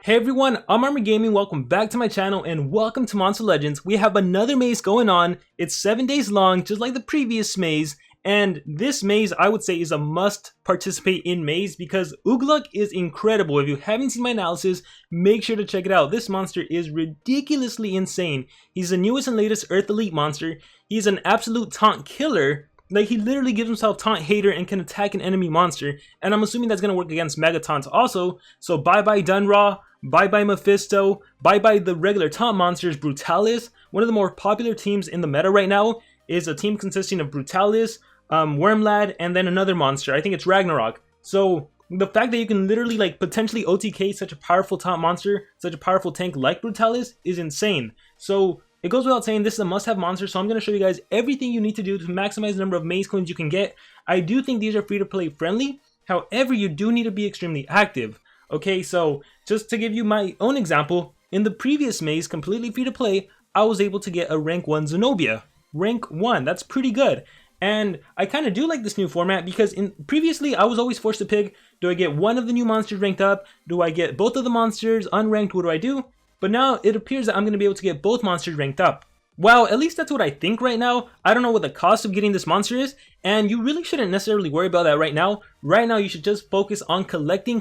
Hey everyone, I'm Armor Gaming, welcome back to my channel and welcome to Monster Legends. We have another maze going on. It's 7 days long, just like the previous maze. And this maze, I would say, is a must participate in maze because Ugluk is incredible. If you haven't seen my analysis, make sure to check it out. This monster is ridiculously insane. He's the newest and latest Earth Elite monster. He's an absolute taunt killer. Like, he literally gives himself taunt hater and can attack an enemy monster. And I'm assuming that's going to work against Mega Taunts also. So bye-bye Dunraw, bye-bye Mephisto, bye-bye the regular taunt monsters. Brutalis, one of the more popular teams in the meta right now, is a team consisting of Brutalis, Wormlad, and then another monster. I think it's Ragnarok. So the fact that you can literally like potentially OTK such a powerful taunt monster, such a powerful tank like Brutalis is insane. So it goes without saying, this is a must-have monster, so I'm going to show you guys everything you need to do to maximize the number of maze coins you can get. I do think these are free-to-play friendly, however, you do need to be extremely active. Okay, so just to give you my own example, in the previous maze, completely free-to-play, I was able to get a rank 1 Zenobia. Rank 1, that's pretty good. And I kind of do like this new format because previously I was always forced to pick, do I get one of the new monsters ranked up? Do I get both of the monsters unranked? What do I do? But now it appears that I'm going to be able to get both monsters ranked up. Well, at least that's what I think right now. I don't know what the cost of getting this monster is, and you really shouldn't necessarily worry about that right now. Right now, you should just focus on collecting.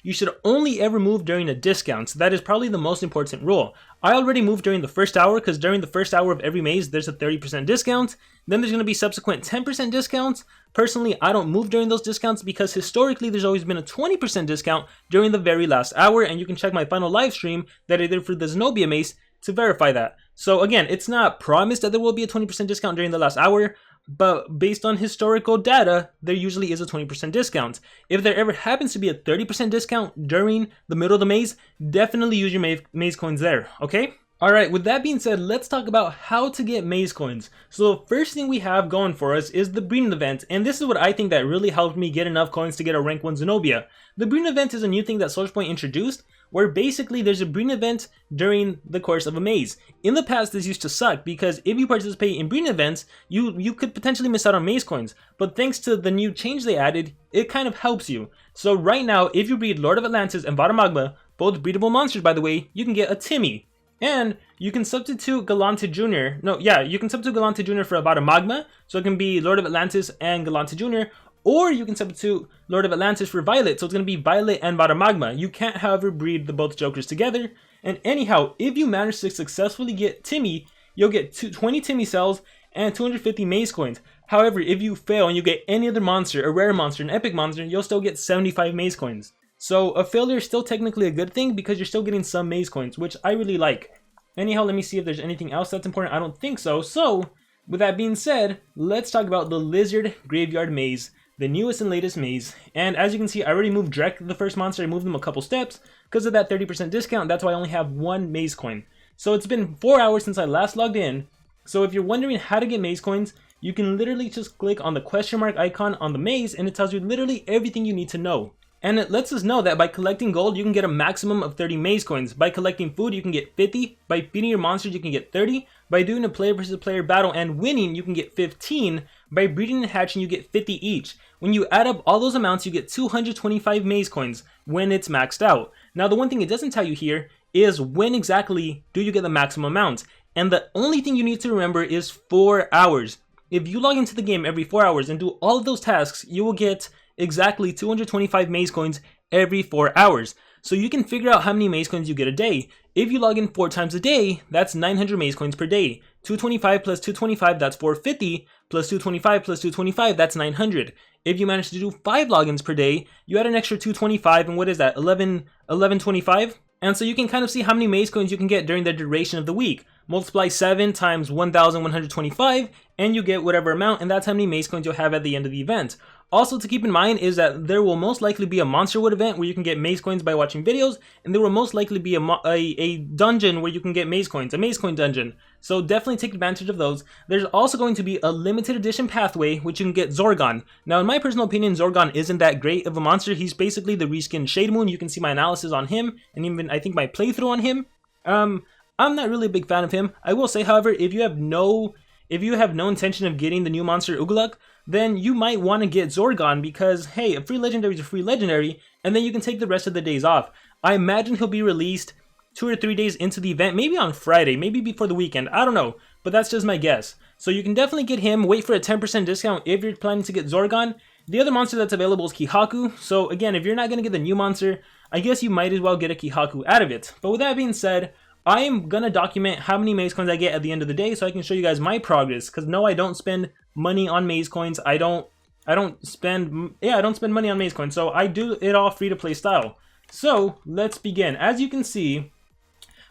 You should only ever move during a discount. So that is probably the most important rule. I already moved during the first hour, because during the first hour of every maze, there's a 30% discount. Then there's going to be subsequent 10% discounts. Personally, I don't move during those discounts because historically, there's always been a 20% discount during the very last hour, and you can check my final live stream that I did for the Zenobia maze to verify that. So again, it's not promised that there will be a 20% discount during the last hour, but based on historical data, there usually is a 20% discount. If there ever happens to be a 30% discount during the middle of the maze, definitely use your maze coins there, okay? Alright, with that being said, let's talk about how to get maze coins. So the first thing we have going for us is the breeding event, and this is what I think that really helped me get enough coins to get a rank 1 Zenobia. The breeding event is a new thing that SocialPoint introduced, where basically there's a breeding event during the course of a maze. In the past, this used to suck because if you participate in breeding events, you could potentially miss out on maze coins. But thanks to the new change they added, it kind of helps you. So right now, if you breed Lord of Atlantis and Vada Magma, both breedable monsters by the way, you can get a Timmy. And you can substitute Galante Jr. You can substitute Galante Jr. for Vada Magma, so it can be Lord of Atlantis and Galante Jr. Or you can substitute Lord of Atlantis for Violet, so it's going to be Violet and Vada Magma. You can't, however, breed the both Jokers together. And anyhow, if you manage to successfully get Timmy, you'll get 20 Timmy cells and 250 maze coins. However, if you fail and you get any other monster, a rare monster, an epic monster, you'll still get 75 maze coins. So a failure is still technically a good thing because you're still getting some maze coins, which I really like. Anyhow, let me see if there's anything else that's important. I don't think so. So, with that being said, let's talk about the Lizard Graveyard Maze, the newest and latest maze. And as you can see, I already moved Drek, the first monster. I moved them a couple steps because of that 30% discount. That's why I only have one maze coin. So it's been 4 hours since I last logged in. So if you're wondering how to get maze coins, you can literally just click on the question mark icon on the maze and it tells you literally everything you need to know. And it lets us know that by collecting gold, you can get a maximum of 30 maze coins. By collecting food, you can get 50. By feeding your monsters, you can get 30. By doing a player versus player battle and winning, you can get 15. By breeding and hatching, you get 50 each. When you add up all those amounts, you get 225 maze coins when it's maxed out. Now, the one thing it doesn't tell you here is when exactly do you get the maximum amount. And the only thing you need to remember is 4 hours. If you log into the game every 4 hours and do all of those tasks, you will get exactly 225 maze coins every 4 hours. So you can figure out how many maze coins you get a day. If you log in 4 times a day, that's 900 maze coins per day. 225 plus 225, that's 450, plus 225 plus 225, that's 900. If you manage to do 5 logins per day, you add an extra 225, and what is that, 1125? And so you can kind of see how many maze coins you can get during the duration of the week. Multiply 7 times 1,125, and you get whatever amount, and that's how many maze coins you'll have at the end of the event. Also to keep in mind is that there will most likely be a Monster Wood event where you can get maze coins by watching videos, and there will most likely be a dungeon where you can get maze coins, a maze coin dungeon. So definitely take advantage of those. There's also going to be a limited edition pathway which you can get Zorgon. Now in my personal opinion, Zorgon isn't that great of a monster. He's basically the reskinned Shade Moon. You can see my analysis on him, and even I think my playthrough on him. I'm not really a big fan of him. I will say, however, if you have no intention of getting the new monster Ugluk, then you might want to get Zorgon because, hey, a free legendary is a free legendary, and then you can take the rest of the days off. I imagine he'll be released 2 or 3 days into the event, maybe on Friday, maybe before the weekend, I don't know, but that's just my guess. So you can definitely get him, wait for a 10% discount if you're planning to get Zorgon. The other monster that's available is Kihaku, so again, if you're not going to get the new monster, I guess you might as well get a Kihaku out of it. But with that being said, I am going to document how many maze coins I get at the end of the day so I can show you guys my progress, because no, I don't spend money on maze coins. I don't spend money on maze coins, so I do it all free to play style. So let's begin. As you can see,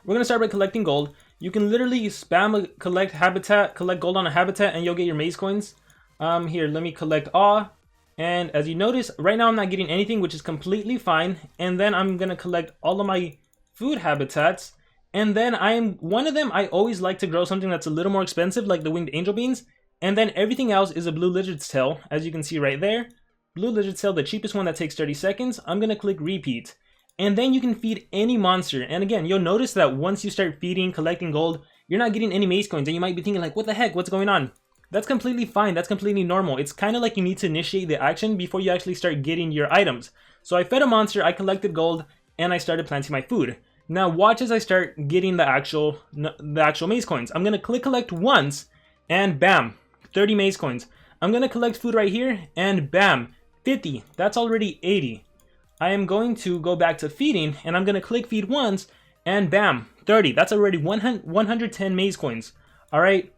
we're going to start by collecting gold. You can literally spam collect habitat, collect gold on a habitat, and you'll get your maze coins. Here, let me collect awe. And as you notice, right now I'm not getting anything, which is completely fine. And then I'm going to collect all of my food habitats. And then one of them, I always like to grow something that's a little more expensive, like the winged angel beans. And then everything else is a blue lizard's tail, as you can see right there. Blue lizard's tail, the cheapest one that takes 30 seconds. I'm going to click repeat. And then you can feed any monster. And again, you'll notice that once you start feeding, collecting gold, you're not getting any maze coins. And you might be thinking like, what the heck, what's going on? That's completely fine. That's completely normal. It's kind of like you need to initiate the action before you actually start getting your items. So I fed a monster, I collected gold, and I started planting my food. Now watch as I start getting the actual maze coins. I'm going to click collect once, and bam, 30 maze coins. I'm going to collect food right here, and bam, 50. That's already 80. I am going to go back to feeding, and I'm going to click feed once, and bam, 30. That's already 110 maze coins. Alright,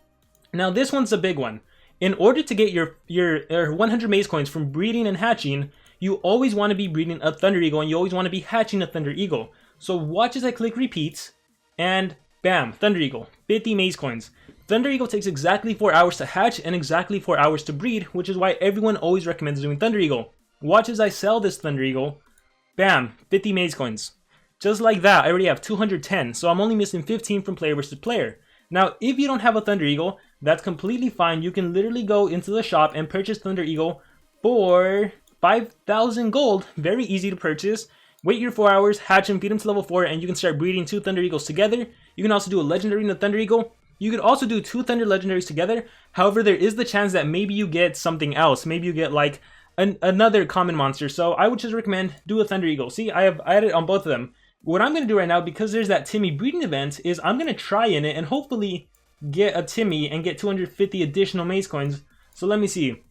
now this one's a big one. In order to get your 100 maze coins from breeding and hatching, you always want to be breeding a Thunder Eagle, and you always want to be hatching a Thunder Eagle. So watch as I click repeat, and bam, Thunder Eagle, 50 maze coins. Thunder Eagle takes exactly 4 hours to hatch and exactly 4 hours to breed, which is why everyone always recommends doing Thunder Eagle. Watch as I sell this Thunder Eagle, bam, 50 maze coins. Just like that, I already have 210, so I'm only missing 15 from player versus player. Now, if you don't have a Thunder Eagle, that's completely fine. You can literally go into the shop and purchase Thunder Eagle for 5,000 gold. Very easy to purchase. Wait your 4 hours, hatch him, feed him to level 4, and you can start breeding 2 Thunder Eagles together. You can also do a legendary in the Thunder Eagle. You could also do 2 Thunder legendaries together. However, there is the chance that maybe you get something else. Maybe you get like another common monster. So I would just recommend do a Thunder Eagle. See, I have added on both of them. What I'm going to do right now, because there's that Timmy breeding event, is I'm going to try in it and hopefully get a Timmy and get 250 additional maze coins. So let me see.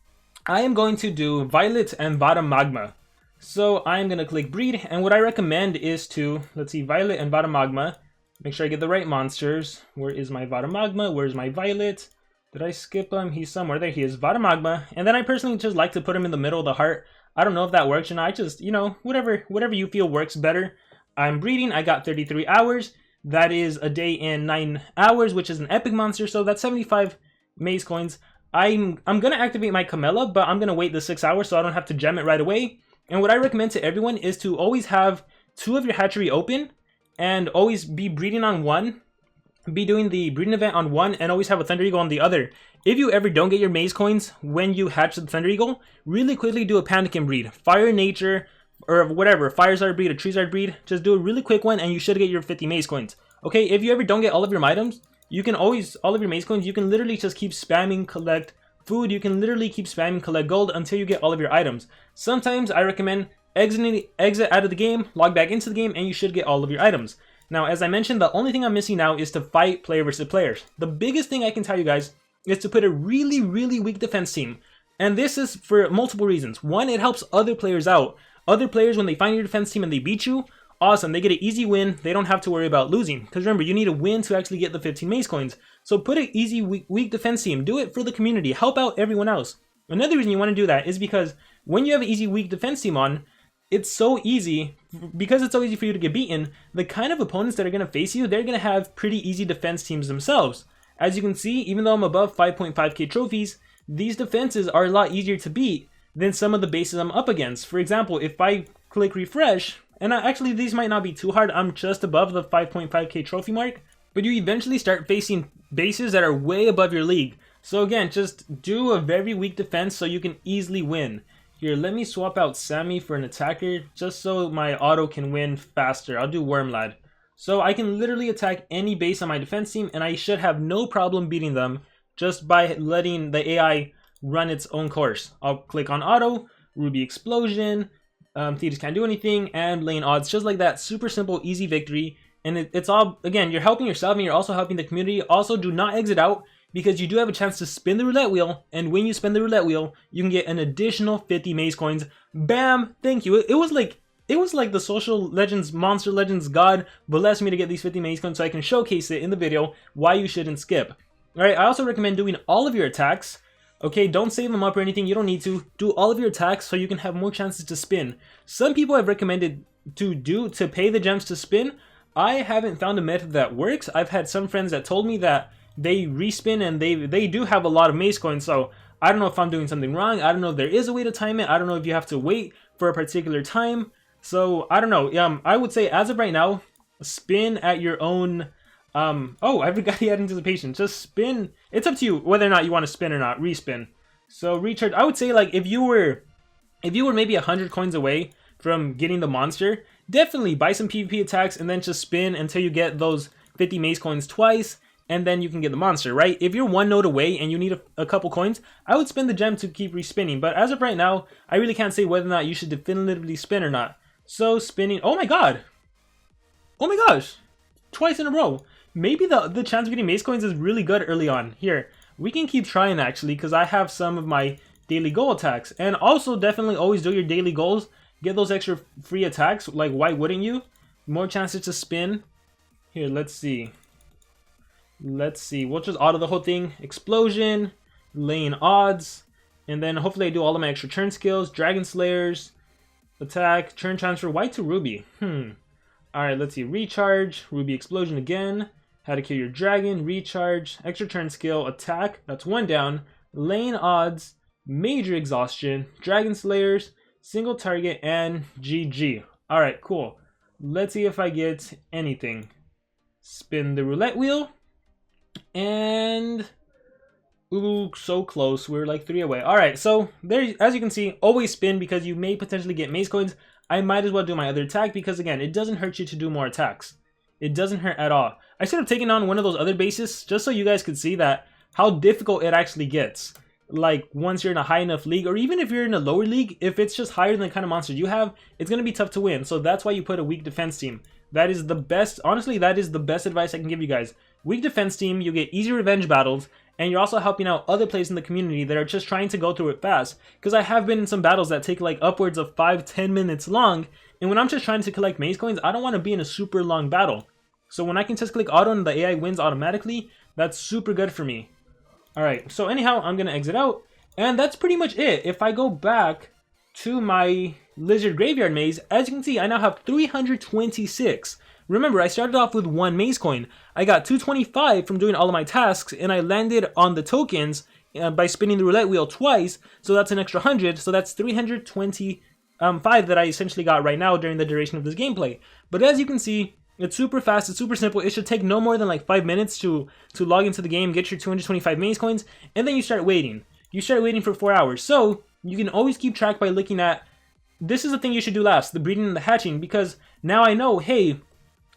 I am going to do Violet and Vada Magma. So I'm going to click breed, and what I recommend is to, let's see, Violet and Vada Magma. Make sure I get the right monsters. Where is my Vada Magma? Where's my Violet? Did I skip him? He's somewhere. There he is, Vada Magma. And then I personally just like to put him in the middle of the heart. I don't know if that works or not. I just, whatever you feel works better. I'm breeding. I got 33 hours. That is a day and 9 hours, which is an epic monster. So that's 75 maze coins. I'm going to activate my Camilla, but I'm going to wait the 6 hours so I don't have to gem it right away. And what I recommend to everyone is to always have 2 of your hatchery open and always be breeding on one. Be doing the breeding event on one and always have a Thunder Eagle on the other. If you ever don't get your maze coins when you hatch the Thunder Eagle, really quickly do a panic and breed. Fire Nature, or whatever, Fire Zard breed, a Tree Zard breed, just do a really quick one and you should get your 50 maze coins. Okay, if you ever don't get all of your items, you can always, all of your maze coins, you can literally just keep spamming collect food, you can literally keep spamming collect gold until you get all of your items. Sometimes I recommend exit out of the game, log back into the game, and you should get all of your items. Now, as I mentioned, the only thing I'm missing now is to fight player versus players. The biggest thing I can tell you guys is to put a really, really weak defense team. And this is for multiple reasons. One, it helps other players out. Other players, when they find your defense team and they beat you, awesome, they get an easy win. They don't have to worry about losing. Because remember, you need a win to actually get the 15 maze coins. So put an easy, weak defense team. Do it for the community. Help out everyone else. Another reason you want to do that is because when you have an easy, weak defense team on, it's so easy, because it's so easy for you to get beaten, the kind of opponents that are going to face you, they're going to have pretty easy defense teams themselves. As you can see, even though I'm above 5.5k trophies, these defenses are a lot easier to beat than some of the bases I'm up against. For example, if I click refresh, and actually these might not be too hard, I'm just above the 5.5k trophy mark, but you eventually start facing bases that are way above your league. So again, just do a very weak defense so you can easily win. Here, let me swap out Sammy for an attacker, just so my auto can win faster. I'll do Wormlad. So I can literally attack any base on my defense team, and I should have no problem beating them just by letting the AI run its own course. I'll click on auto, Ruby Explosion, Thetis can't do anything, and laying odds. Just like that, super simple, easy victory. And it's all, again, you're helping yourself and you're also helping the community. Also, do not exit out, because you do have a chance to spin the roulette wheel, and when you spin the roulette wheel, you can get an additional 50 maze coins. Bam! Thank you. It was like the Social Legends, Monster Legends God blessed me to get these 50 maze coins so I can showcase it in the video why you shouldn't skip. Alright, I also recommend doing all of your attacks. Okay, don't save them up or anything, you don't need to. Do all of your attacks so you can have more chances to spin. Some people have recommended to pay the gems to spin. I haven't found a method that works. I've had some friends that told me that they respin and they do have a lot of maze coins, so I don't know if I'm doing something wrong. I don't know if there is a way to time it. I don't know if you have to wait for a particular time. So I don't know. I would say as of right now, spin at your own. Oh, I forgot he had anticipation. Just spin. It's up to you whether or not you want to spin or not. Respin. So recharge. I would say like if you were maybe 100 coins away from getting the monster, definitely buy some PvP attacks and then just spin until you get those 50 maze coins twice. And then you can get the monster, right? If you're one node away and you need a couple coins, I would spend the gem to keep respinning. But as of right now, I really can't say whether or not you should definitively spin or not. So spinning, oh my god! Oh my gosh! Twice in a row! Maybe the chance of getting maze coins is really good early on. Here, we can keep trying actually, because I have some of my daily goal attacks. And also definitely always do your daily goals. Get those extra free attacks, like why wouldn't you? More chances to spin. Here, let's see. We'll just auto the whole thing. Explosion, laying odds, and then hopefully I do all of my extra turn skills. Dragon Slayers, attack, turn transfer, white to ruby. Alright, let's see. Recharge, ruby explosion again. How to kill your dragon, recharge, extra turn skill, attack, that's one down. Laying odds, major exhaustion, Dragon Slayers, single target, and GG. Alright, cool. Let's see if I get anything. Spin the roulette wheel. And ooh, so close. We're like 3 away. Alright, so there, as you can see, always spin because you may potentially get maze coins. I might as well do my other attack because again, it doesn't hurt you to do more attacks. It doesn't hurt at all. I should have taken on one of those other bases just so you guys could see that how difficult it actually gets. Like once you're in a high enough league, or even if you're in a lower league, if it's just higher than the kind of monsters you have, it's going to be tough to win. So that's why you put a weak defense team. That is the best, honestly, that is the best advice I can give you guys. Weak defense team, you get easy revenge battles, and you're also helping out other players in the community that are just trying to go through it fast. Because I have been in some battles that take like upwards of 5-10 minutes long, and when I'm just trying to collect maze coins, I don't want to be in a super long battle. So when I can just click auto and the AI wins automatically, that's super good for me. Alright, so anyhow, I'm going to exit out, and that's pretty much it. If I go back to my Lizard Graveyard maze, as you can see, I now have 326. Remember, I started off with 1 maze coin. I got 225 from doing all of my tasks, and I landed on the tokens by spinning the roulette wheel twice, so that's an extra 100, so that's 325 that I essentially got right now during the duration of this gameplay. But as you can see, it's super fast, it's super simple. It should take no more than like 5 minutes to log into the game, get your 225 maze coins, and then you start waiting. You start waiting for 4 hours, so you can always keep track by looking at, this is the thing you should do last, the breeding and the hatching, because now I know, hey,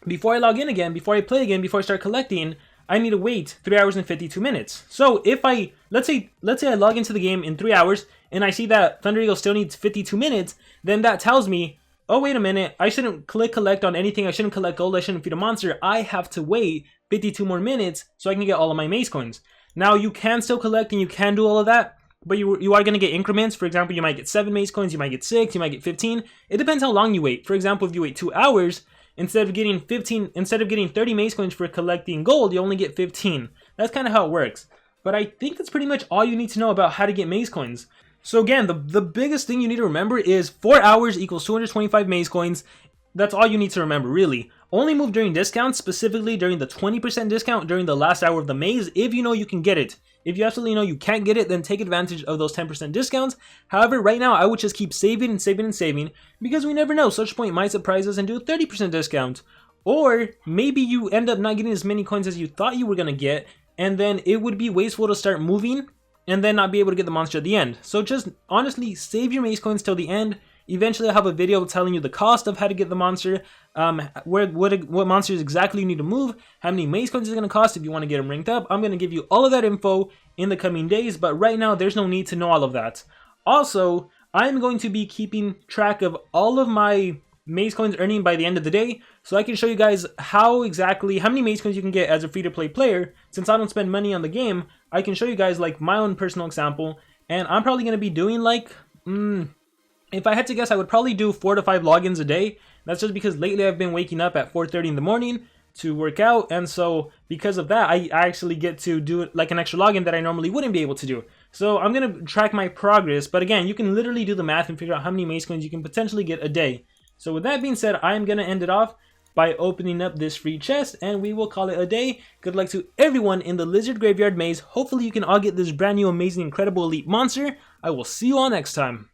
before I log in again, before I play again, before I start collecting, I need to wait 3 hours and 52 minutes. So if I, let's say I log into the game in 3 hours, and I see that Thunder Eagle still needs 52 minutes, then that tells me, oh wait a minute, I shouldn't click collect on anything, I shouldn't collect gold, I shouldn't feed a monster, I have to wait 52 more minutes so I can get all of my maze coins. Now you can still collect and you can do all of that, but you are going to get increments. For example, you might get 7 maze coins, you might get 6, you might get 15. It depends how long you wait. For example, if you wait 2 hours, instead of getting 30 maze coins for collecting gold, you only get 15. That's kind of how it works. But I think that's pretty much all you need to know about how to get maze coins. So again, the biggest thing you need to remember is 4 hours equals 225 maze coins. That's all you need to remember, really. Only move during discounts, specifically during the 20% discount during the last hour of the maze, if you know you can get it. If you absolutely know you can't get it, then take advantage of those 10% discounts. However, right now, I would just keep saving and saving and saving, because we never know. SocialPoint might surprise us and do a 30% discount. Or maybe you end up not getting as many coins as you thought you were going to get, and then it would be wasteful to start moving and then not be able to get the monster at the end. So just honestly, save your maze coins till the end. Eventually, I'll have a video telling you the cost of how to get the monster, what monsters exactly you need to move, how many maze coins it's going to cost if you want to get them ranked up. I'm going to give you all of that info in the coming days, but right now, there's no need to know all of that. Also, I'm going to be keeping track of all of my maze coins earning by the end of the day, so I can show you guys how many maze coins you can get as a free-to-play player. Since I don't spend money on the game, I can show you guys like my own personal example, and I'm probably going to be doing like, if I had to guess, I would probably do 4 to 5 logins a day. That's just because lately I've been waking up at 4:30 in the morning to work out, and so because of that, I actually get to do like an extra login that I normally wouldn't be able to do. So I'm going to track my progress, but again, you can literally do the math and figure out how many maze coins you can potentially get a day. So with that being said, I'm going to end it off by opening up this free chest, and we will call it a day. Good luck to everyone in the Lizard Graveyard Maze. Hopefully you can all get this brand new, amazing, incredible, elite monster. I will see you all next time.